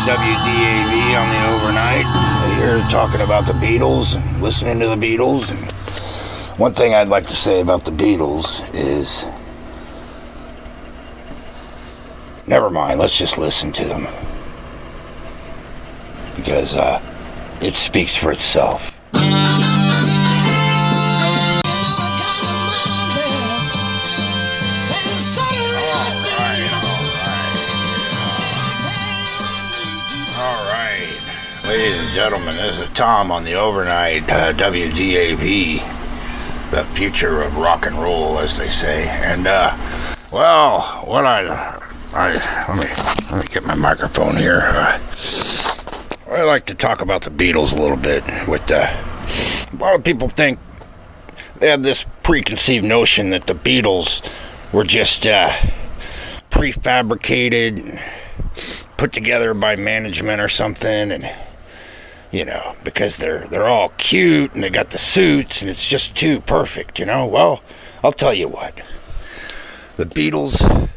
WDAV on the overnight. Here talking about the Beatles and listening to the Beatles. And one thing I'd like to say about the Beatles is, never mind, let's just listen to them. Because it speaks for itself. Ladies and gentlemen, this is Tom on the overnight WDAV, the future of rock and roll, as they say. And let me get my microphone here. I like to talk about the Beatles a little bit. A lot of people think they have this preconceived notion that the Beatles were just prefabricated, put together by management or something, and because they're all cute and they got the suits and it's just too perfect, Well, I'll tell you what. The Beatles,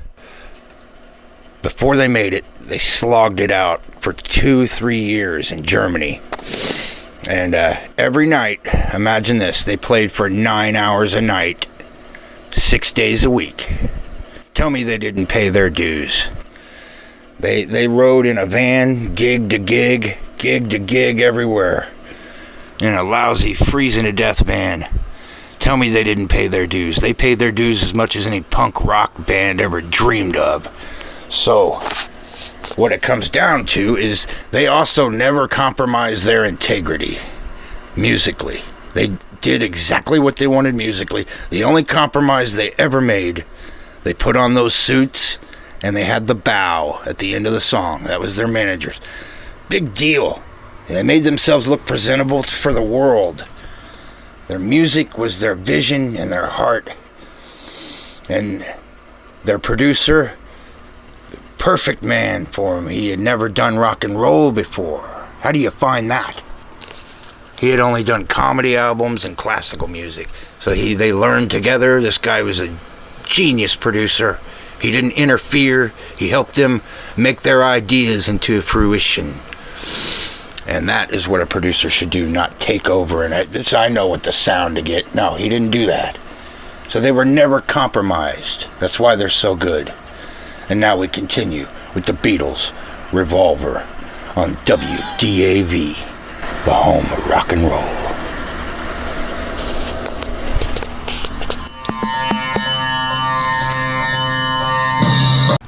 before they made it, they slogged it out for 2-3 years in Germany. And every night, imagine this, they played for 9 hours a night, 6 days a week. Tell me they didn't pay their dues. They rode in a van, gig to gig everywhere, in a lousy, freezing to death van. Tell me they didn't pay their dues. They paid their dues as much as any punk rock band ever dreamed of. So, what it comes down to is they also never compromised their integrity musically. They did exactly what they wanted musically. The only compromise they ever made, they put on those suits and they had the bow at the end of the song. That was their managers. Big deal. They made themselves look presentable for the world. Their music was their vision and their heart. And their producer, perfect man for him. He had never done rock and roll before. How do you find that? He had only done comedy albums and classical music. So they learned together. This guy was a genius producer. He didn't interfere. He helped them make their ideas into fruition. And that is what a producer should do, not take over. And I know what the sound to get. No, he didn't do that. So they were never compromised. That's why they're so good. And now we continue with the Beatles, Revolver, on WDAV, the home of rock and roll.